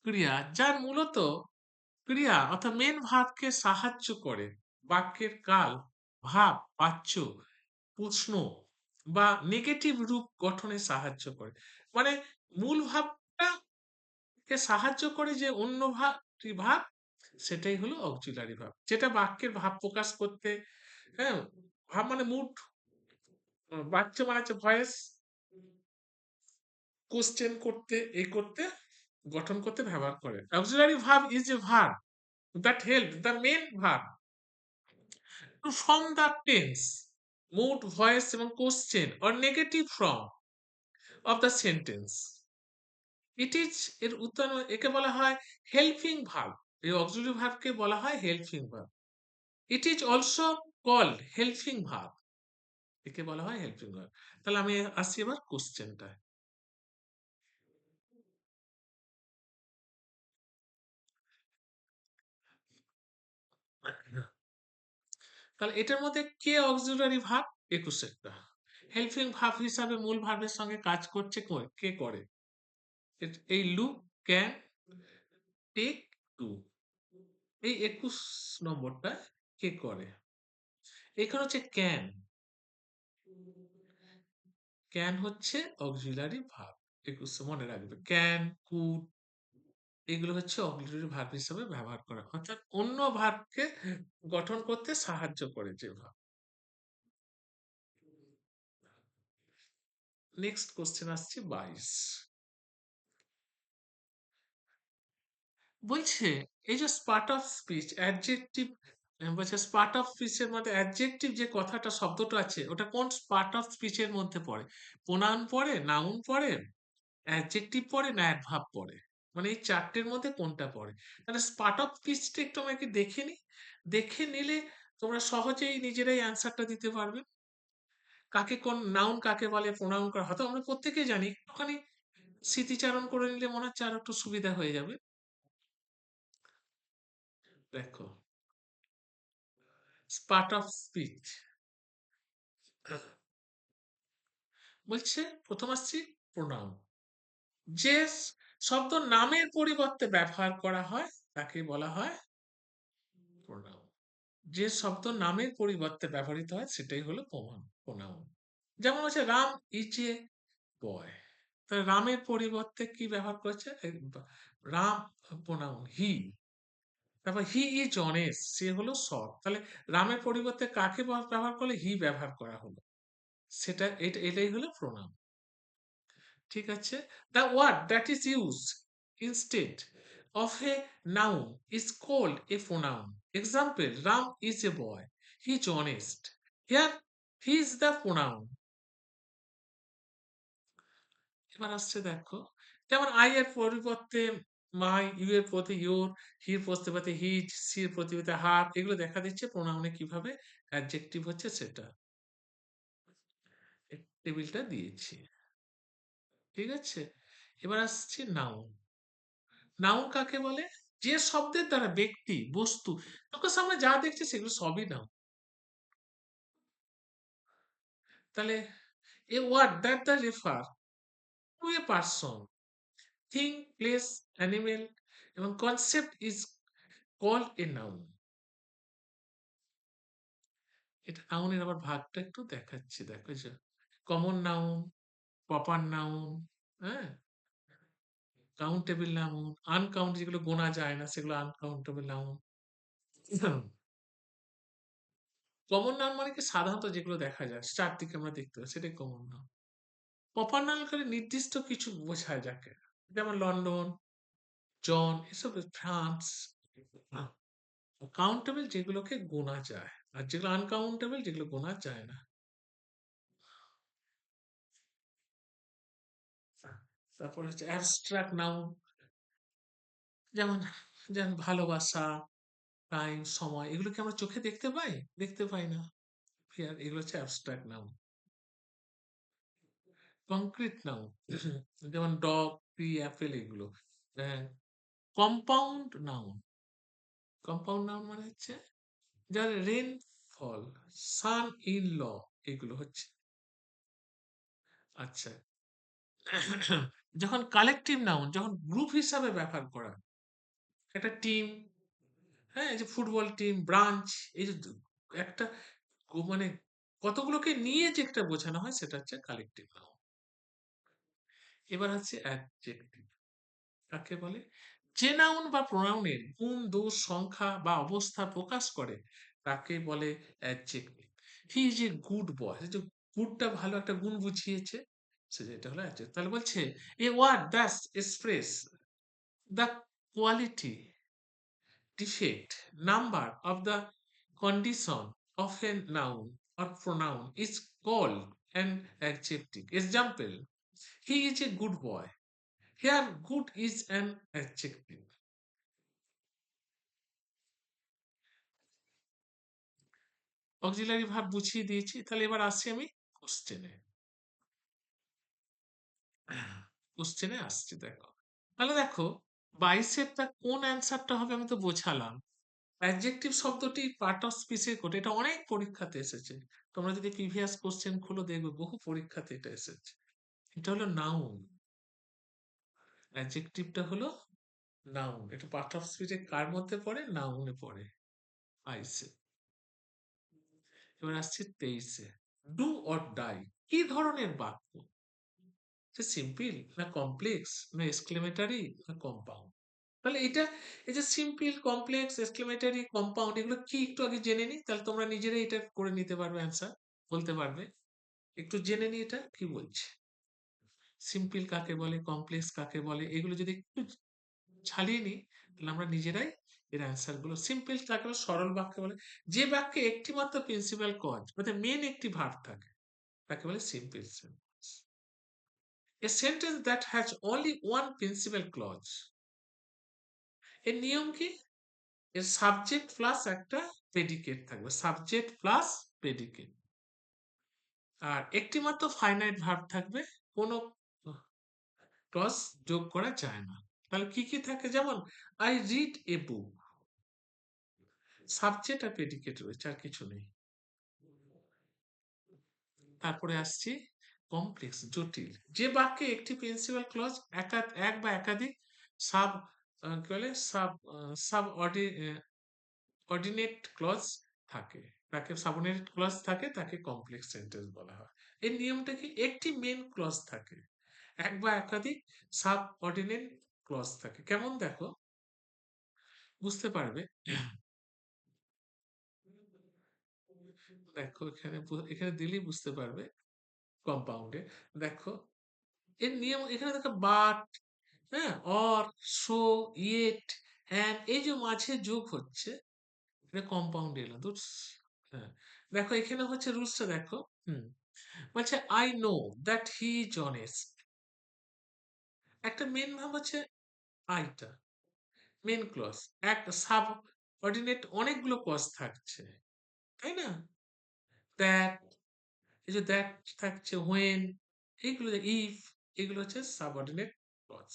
ক্রিয়া যার মূলত ক্রিয়া অর্থাৎ মেন ভার্বকে সাহায্য করে বাক্যের কাল, ভাব, বাচ্য, প্রশ্ন বা নেগেটিভ রূপ গঠনে সাহায্য করে। মানে মূল ভাবটা কে সাহায্য করে যে অন্য ভাব, সেটাই হলো অক্সিলারি ভার্ব, যেটা বাক্যের ভাব প্রকাশ করতে, হ্যাঁ, ভাব মানে মুড, বাচ্চা মানে হচ্ছে ভয়েস, কোশ্চেন করতে, এই করতে, গঠন করতে ব্যবহার করে। Auxiliary verb is a verb that help the main verb to form the tense, mood, voice এবং question or negative form of the sentence. It is এর উত্তর, একে বলা হয় হেল্পিং ভার্ব। এই অক্সিলারি ভার্বকে বলা হয় helping verb. It is also called helping verb. একে বলা হয় হেল্পিং ভার্ব। তাহলে আমি আসছি এবার কোশ্চেনটা। তাহলে এটার মধ্যে কে অক্সিলারি ভার্ব? 21টা। হেল্পিং ভার্ব হিসাবে মূল ভার্বের সঙ্গে কাজ করছে কে করে? এই লুক, ক্যান, টেক, টু, এই 21 নম্বরটা কে করে? এখানে হচ্ছে ক্যান। ক্যান হচ্ছে অক্সিলারি ভার্ব। 21 মনে রাখবে। ক্যান, কুড এগুলো হচ্ছে অক্সিলারি ভার্ব হিসেবে ব্যবহার করা। অর্থাৎ অন্য ভার্বকে গঠন করতে সাহায্য করে যে ভার্ব। নেক্সট কোশ্চেন আসছে 22। বলছে এই যে পার্ট অফ স্পিচ অ্যাডজেক্টিভ, বলছে পার্ট অফ স্পিচের মধ্যে অ্যাডজেক্টিভ যে কথাটা শব্দটা আছে ওটা কোন পার্ট অফ স্পিচের মধ্যে পড়ে? প্রোনাউন পড়ে, নাউন পড়ে, অ্যাডজেক্টিভ পড়ে না অ্যাডভার্ব পড়ে? মানে এই চারটের মধ্যে কোনটা পড়ে? তাহলে পার্ট অফ স্পিচটা একটু আমাকে দেখে নি, দেখে নিলে তোমরা সহজেই নিজেরাই অ্যান্সারটা দিতে পারবে। কাকে কোন নাউন কাকে বলে, প্রোনাউন করা হয়তো আমরা প্রত্যেকেই জানি, একটুখানি স্মৃতিচারণ করে নিলে মনে হচ্ছে আর একটু সুবিধা হয়ে যাবে। দেখো, পার্ট অফ স্পিচ বলছে প্রথম আসছি প্রোনাউন। যে শব্দ নামের পরিবর্তে ব্যবহার করা হয় তাকে বলা হয় প্রোনাউন। যে শব্দ নামের পরিবর্তে ব্যবহৃত হয় সেটাই হলো প্রোনাউন। যেমন হচ্ছে রাম ইজ এ বয়, তাহলে রামের পরিবর্তে কি ব্যবহার করেছে? Ram pronoun he. তারপর হি ইজ অনেস্ট, সে হলো সৎ। তাহলে রামের পরিবর্তে কাকে ব্যবহার করলে? হি ব্যবহার করা হলো। এটাই হলো প্রোনাউন। ঠিক আছে? The word that is used instead of a noun is called a pronoun. Example, Ram is a boy. He is honest. Here, he is the pronoun. এবার আসছে দেখো, যেমন আই এর পরিবর্তে মাই, ইউ এর প্রতি ইউর, হির প্রতিবাদে হিজ, সির প্রতিবাদে হার, এগুলো দেখা দিচ্ছে প্রোনাউনে কিভাবে অ্যাডজেক্টিভ হচ্ছে সেটা। টেবিলটা দিয়েছি। ঠিক আছে? এবার আসছি নাউন। নাউন কাকে বলে? যে শব্দের দ্বারা ব্যক্তি, বস্তু, চোখের সামনে যা দেখছে সেগুলো সবই নাউন। তাহলে a word that the refer to a person, thing, place, animal এবং concept is called a noun. এটা নাউনের আবার ভাগটা একটু দেখাচ্ছি, দেখো যে কমন নাউন, প্রপার নাউন, হ্যাঁ, কাউন্টেবল নাউন, আনকাউন্ট যেগুলো গোনা যায় না সেগুলো আনকাউন্টেবল নাউন। কমন নাউন মানে কি? সাধারণত যেগুলো দেখা যায় চারদিকে আমরা দেখতে পাই সেটাই কমন নাউন। প্রপার নাউন করে নির্দিষ্ট কিছু বোঝায় যাকে, যেমন লন্ডন, জন, এসব ফ্রান্স। কাউন্টেবল যেগুলোকে গোনা যায়, আর যেগুলো আনকাউন্টেবল যেগুলো গোনা যায় না। তারপর হচ্ছে অ্যাবস্ট্রাক্ট নাউন, যেমন যেমন ভালোবাসা, টাইম, সময়, এগুলোকে আমরা চোখে দেখতে পাই? দেখতে পাই না। এগুলো হচ্ছে অ্যাবস্ট্রাক্ট নাউন। কংক্রিট নাউন যেমন ডগ, ট্রি, অ্যাপেল, এগুলো। কম্পাউন্ড নাউন, কম্পাউন্ড নাউন মানে হচ্ছে যার rain fall, San in law, এগুলো হচ্ছে। আচ্ছা, যখন কালেকটিভ নাউন, যখন গ্রুপ হিসাবে ব্যবহার করা, একটা টিম, হ্যাঁ, এই যে ফুটবল টিম, ব্রাঞ্চ, এই যে একটা মানে কতগুলোকে নিয়ে যে একটা বোঝানো হয় সেটা হচ্ছে কালেকটিভ নাউন। এবার হচ্ছে অ্যাডজেক্টিভ কাকে বলে? যে নাউন বা প্রোনাউনের গুণ, দোষ, সংখ্যা বা অবস্থা প্রকাশ করে তাকে বলে adjective. He is a good boy, যে গুডটা ভালো একটা গুণ বুঝিয়েছে, সেটা হলো অ্যাডজেক্টিভ। তাহলে বলছে a word that express the quality, defect, number of the condition of a noun or pronoun is called an adjective. Example, he is a good boy. Here, good is an adjective. Auxiliary verb বুঝিয়ে দিয়েছি, তাহলে এবার আসছি আমি কোশ্চেনে। কোশ্চেনে আসছি, দেখো। তাহলে দেখো 22-এরটা কোন অ্যান্সারটা হবে আমি তো বোঝালাম। অ্যাডজেক্টিভ শব্দটি পার্ট অফ স্পিচের কোড, এটা অনেক পরীক্ষাতে এসেছে। তোমরা যদি প্রিভিয়াস কোশ্চেন খুলো দেখবে বহু পরীক্ষাতে এটা এসেছে। এটা হলো নাউন, অ্যাডজেক্টিভটা হলো নাউন। এটা পার্ট অফ স্পিচে কার মধ্যে পড়ে? নাউনে পড়ে, আইসে। এবার আসছে 23-এ, ডু অর ডাই কি ধরনের বাক্য? সে সিম্পল না কমপ্লেক্স না এক্সক্লেমেটরি না কম্পাউন্ড? তাহলে এটা, এই যে সিম্পল, কমপ্লেক্স, এক্সক্লেমেটরি, কম্পাউন্ড, এগুলো কি একটু আগে জেনে নিই, তাহলে তোমরা নিজেরাই এটা করে নিতে পারবে, অ্যান্সার বলতে পারবে। একটু জেনে নিই এটা কি বলছে। সিম্পল কাকে বলে, কমপ্লেক্স কাকে বলে, এগুলো যদি একটু ছাড়িয়ে নিই তাহলে আমরা নিজেরাই এর অ্যান্সার গুলো। সিম্পল কাকে বলে? সরল বাক্য বলে। যে বাক্যে একটি মাত্র প্রিন্সিপাল কজ অর্থাৎ মেন একটি ভার্ব থাকে তাকে বলে simple sentence. A sentence that has only one principal clause, এর নিয়ম কি? এর সাবজেক্ট প্লাস একটা প্রেডিকেট থাকবে, সাবজেক্ট প্লাস প্রেডিকেট, আর একটি মাত্র ফাইনাইট ভার্ব থাকবে, কোনো ক্লজ যোগ করা যায় না। তাহলে কি কি থাকে? যেমন I read a book, subject আর প্রেডিকেট রয়েছে, আর কিছু নেই। তারপরে আসছি কমপ্লেক্স, জটিল, যে বাক্যে একটি প্রিন্সিপাল ক্লজ এক বা একাধিক সাব কি বলে সাব সাব অর্ডিনেট ক্লজ থাকে, তাকে সাবঅর্ডিনেট ক্লজ থাকে, তাকে কমপ্লেক্স সেন্টেন্স বলা হয়। এর নিয়মটা কি? একটি মেন ক্লজ থাকে, এক বা একাধিক সাব অর্ডিনেট ক্লজ থাকে। কেমন দেখো, বুঝতে পারবে। দেখো এখানে, এখানে দিলেই বুঝতে পারবে। কম্পাউন্ডে দেখো এর নিয়ম, এখানে দেখো বাট, হ্যাঁ, অর, সো, ইয়েট, অ্যান্ড, এই যে মাঝে যোগ হচ্ছে, এটা কম্পাউন্ড এলো তো। হ্যাঁ, দেখো এখানে হচ্ছে রুলসটা দেখো। হুম, বলছে I know that he is honest, একটা মেন ভাব হচ্ছে আইটা, মেন ক্লজ, এক সাব অর্ডিনেট অনেকগুলো ক্লজ থাকছে, তাই না? দ্যাট, এই যে দ্যাট থাকছে, হোয়েন, এইগুলো ইফ, এগুলো হচ্ছে সাবঅর্ডিনেট ক্লজ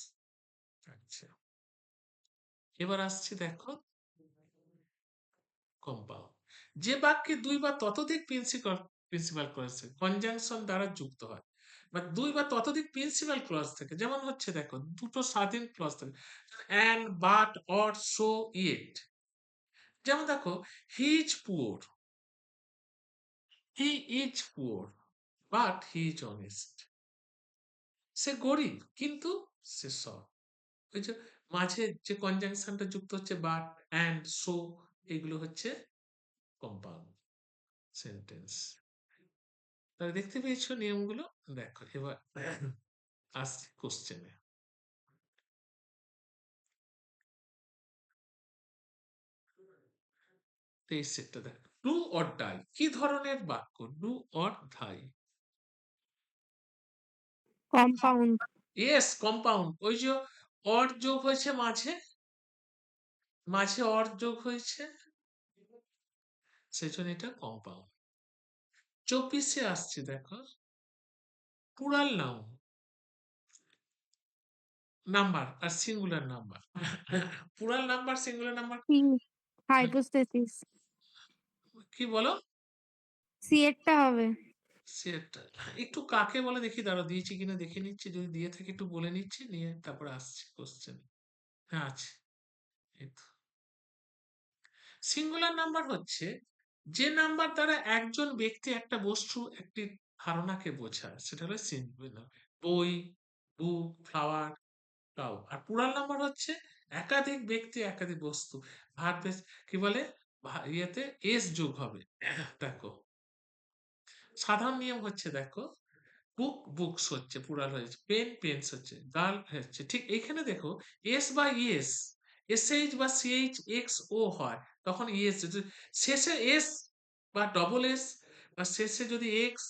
থাকছে। এবার আসছি দেখো কম্পাউন্ড, যে বাক্যে দুই বা ততোধিক প্রিন্সিপাল ক্লজ কনজাংশন দ্বারা যুক্ত হয়, বা দুই বা ততোধিক প্রিন্সিপাল ক্লজ থাকে, যেমন হচ্ছে দেখো দুটো স্বাধীন ক্লজ থাকে, and, but, or, so, yet. যেমন দেখো he is poor, he is poor but he is honest, সে গরিব কিন্তু সে সৎ। ওই যে মাঝে যে কনজাংশনটা যুক্ত হচ্ছে বাট, অ্যান্ড, সো, এগুলো হচ্ছে কম্পাউন্ড সেন্টেন্স। তাহলে দেখতে পেয়েছো নিয়মগুলো? দেখো এবার আসছি কোশ্চেনে। 23-এরটা দেখো, ডু অর ডাই কি ধরনের বাক্য? Do or die, compound. Yes compound. ওই যে অর যোগ হয়েছে মাঝে, মাঝে অর যোগ হয়েছে, সেজন্য এটা কম্পাউন্ড। 24-এ আসছে দেখো, প্লুরাল নাউন, নাম্বার আর singular number. Plural number, singular number, C, hypostasis. কি বলো? সি এরটা হবে। সেটা একটু কাকে বলে দেখি, দাঁড়াও দিয়েছি কিনা দেখে নিচ্ছি, যদি দিয়ে থাকে একটু বলে নিচ্ছি, নিয়ে তারপরে আসছি কোশ্চেন। হ্যাঁ আছে, এই তো। সিঙ্গুলার নাম্বার হচ্ছে যে নাম্বার দ্বারা একজন ব্যক্তি একটা বস্তু একটি ধারণাকে বোঝায়, সেটা হলো সিঙ্গুলার। বই, বুক, ফ্লাওয়ার, কাউ। আর প্লুরাল নাম্বার হচ্ছে একাধিক ব্যক্তি, একাধিক বস্তু। ভার্ব কি বলে? ইয়েতে এস যোগ হবে। দেখো, সাধারণ নিয়ম হচ্ছে দেখো, বুক বুকস হচ্ছে, প্লুরাল হয়েছে, পেন পেন্স হচ্ছে, গার্ল হচ্ছে। ঠিক এখানে দেখো, এস বা ইএস, এসএইচ বা সিএইচ এক্স ও হয়, তখন ইএস। শেষে এস বা ডবল এস বা শেষে যদি এক্স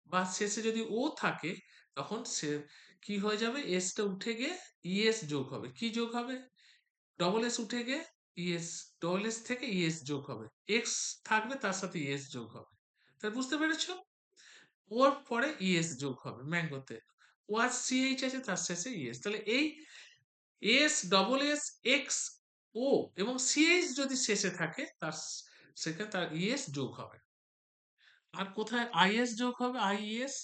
বা শেষে যদি ও থাকে, তখন সে কি হয়ে যাবে? এসটা উঠে গিয়ে ইএস যোগ হবে। কি যোগ হবে? ডবল এস উঠে গিয়ে ইএস, ডবল এস থেকে ইএস যোগ হবে। এক্স থাকবে, তার সাথে ইএস যোগ হবে। তাই বুঝতে পেরেছো? ওর পরে ইএস যোগ হবে ম্যাঙ্গোতে। ওয়াজ সিএইচ আছে, তার শেষে ইএস। তাহলে এই এস, ডবল এস, এক্স, ও এবং সিএইচ যদি শেষে থাকে, তার সেখানে তার ইএস যোগ হবে। আর কোথায় আইএস যোগ হবে? আইইএস।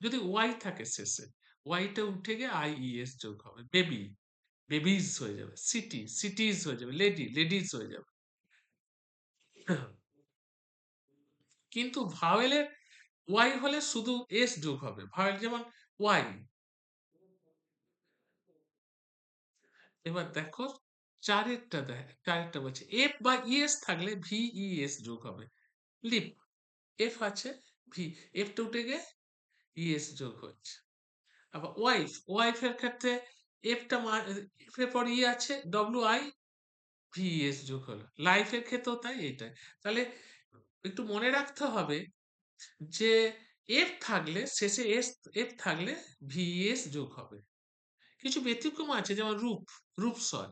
যদি ওয়াই থাকে শেষে, ওয়াইটা উঠে গিয়ে আইইএস যোগ হবে। বেবি, বেবিজ হয়ে যাবে। সিটি, সিটিজ হয়ে যাবে। লেডি, লেডিজ হয়ে যাবে। কিন্তু ভাওয়েলের ওয়াই হলে শুধু এস যোগ হবে। ভাওয়েল যেমন ওয়াই। এবার দেখো, চারেরটা বলছে, এফ বা ইএস থাকলে ভিইএস যোগ হবে। লিপ, এফ আছে, ভি, এফটা উঠে গিয়ে ইএস যোগ হচ্ছে। আবার ওয়াইফ, ওয়াইফের ক্ষেত্রে এফটা এফ এর পর ই আছে, ডব্লিউ আই, ভিএস যোগ হলো। লাইফের ক্ষেত্রেও তাই, এটাই। তাহলে একটু মনে রাখতে হবে যে এফ থাকলে শেষে এস, এফ থাকলে ভিএস যোগ হবে। কিছু ব্যতিক্রম আছে, যেমন রূপ, রূপসয়।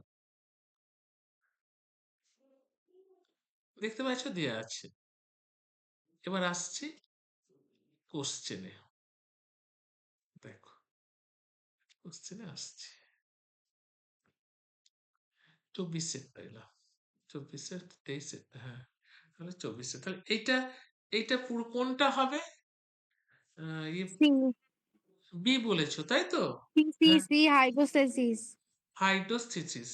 দেখতে পাচ্ছ, দেয়া আছে। এবার আসছি কোশ্চেনে। দেখো, কোশ্চেনে আসছি। 24 এলাম, 24, 23, হ্যাঁ, তাহলে 24। তাহলে এইটা পুরো কোনটা হবে? ইয়ে, সি বি বলেছো তাই তো? সি সি হ্যাঁ, সি হাইপোস্টেসিস। হাইড্রোস্থিসিস।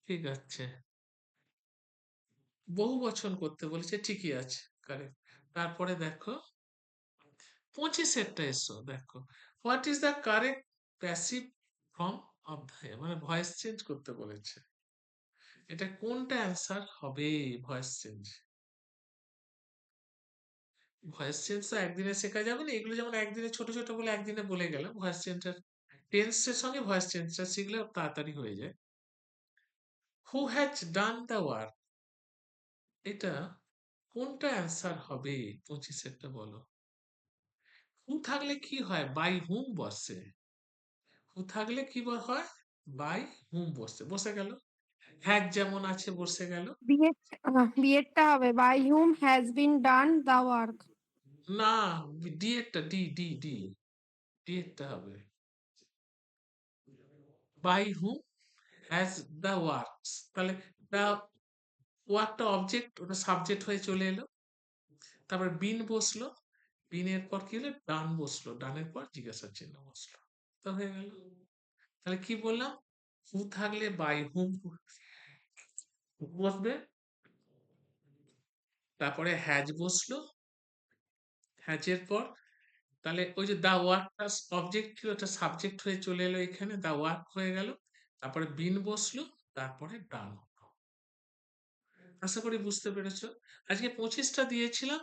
ঠিক আছে, বহু বচন করতে বলেছে, ঠিকই আছে, কারেক্ট। তারপরে দেখো 25 এসো। দেখো, what is the correct passive form of the, মানে ভয়েস চেঞ্জ করতে বলেছে। এটা কোনটা অ্যান্সার হবে? ভয়েস চেঞ্জ, ভয়েস চেঞ্জ তো একদিনে শেখা যাবে না। এগুলো যেমন একদিনে ছোট ছোট বলে একদিনে বলে গেলাম, ভয়েস চেঞ্জের টেন্সের সঙ্গে ভয়েস চেঞ্জটা শিখলে তাড়াতাড়ি হয়ে যায়। Who has done the work, এটা কোনটা অ্যান্সার হবে? 25 বলো। হু থাকলে কি হয়? বাই হুম বসে। হু থাকলে কি হয়? বাই হুম বসে, বসে গেল। হ্যাজ যেমন আছে, বসে গেল। বিএডটা হবে by whom has been done the work. না, ডি এরটা, ডি ডি ডি, ডি এরটা হবে। By whom has the works. তাহলে দ্য ওয়ার্কটা অবজেক্ট, ওটা সাবজেক্ট হয়ে চলে এলো। তারপর বিন বসলো, বিনের পর কি হলো? ডান বসলো, ডানের পর জিজ্ঞাসার চিহ্ন বসলো, তো হয়ে গেল। তাহলে কি বললাম? হু থাকলে বাই হুম বসবে, তারপরে হ্যাজ বসলো, হ্যাজের পর তাহলে ওই যে দা ওয়ার্কটা অবজেক্ট ছিল, ওটা সাবজেক্ট হয়ে চলে এলো এখানে, দা ওয়ার্ক হয়ে গেল। তারপরে বিন বসলো, তারপরে ডান হলো। আশা করি বুঝতে পেরেছো। আজকে 25টা দিয়েছিলাম,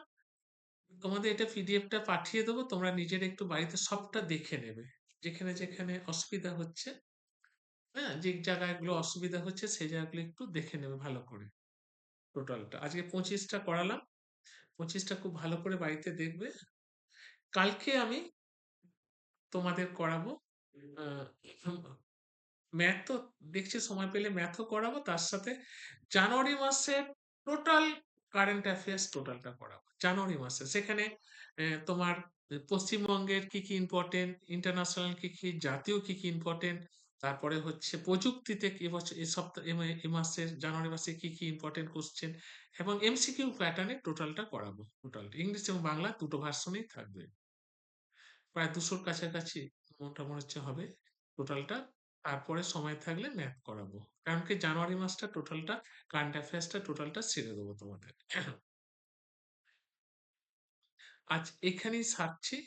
তোমাদের এটা পিডিএফটা পাঠিয়ে দেবো, তোমরা নিজের একটু বাড়িতে সবটা দেখে নেবে, যেখানে যেখানে অসুবিধা হচ্ছে, হ্যাঁ, যে জায়গাগুলো অসুবিধা হচ্ছে সেই জায়গাগুলো একটু দেখে নেবে ভালো করে। টোটালটা আজকে 25টা করালাম, 25টা খুব ভালো করে বাড়িতে দেখবে। কালকে আমি তোমাদের করাবো ম্যাথ, তো দেখছি সময় পেলে ম্যাথও করাবো, তার সাথে জানুয়ারি মাসের টোটাল কারেন্ট অ্যাফেয়ার্স টোটালটা করাবো জানুয়ারি মাসে। সেখানে তোমার পশ্চিমবঙ্গের কি কি ইম্পর্টেন্ট, ইন্টারন্যাশনাল কি কি, জাতীয় কি কি ইম্পর্টেন্ট, তারপরে হচ্ছে প্রযুক্তিতে এবছর এই সপ্তাহ এ মাসের জানুয়ারি মাসে কি কি ইম্পর্টেন্ট কোশ্চেন, এবং এমসিকিউ প্যাটার্নে টোটালটা করাবো। টোটালটা ইংলিশ এবং বাংলা দুটো ভার্সনেই থাকবে। প্রায় 200-র কাছাকাছি মনটা মনে হচ্ছে হবে টোটালটা। তারপরে সময় থাকলে ম্যাথ করাবো, কারণ কি জানুয়ারি মাসটা টোটালটা কারেন্ট অ্যাফেয়ার্সটা টোটালটা সেরে দেবো তোমাদের। আজ এখানেই সারছি।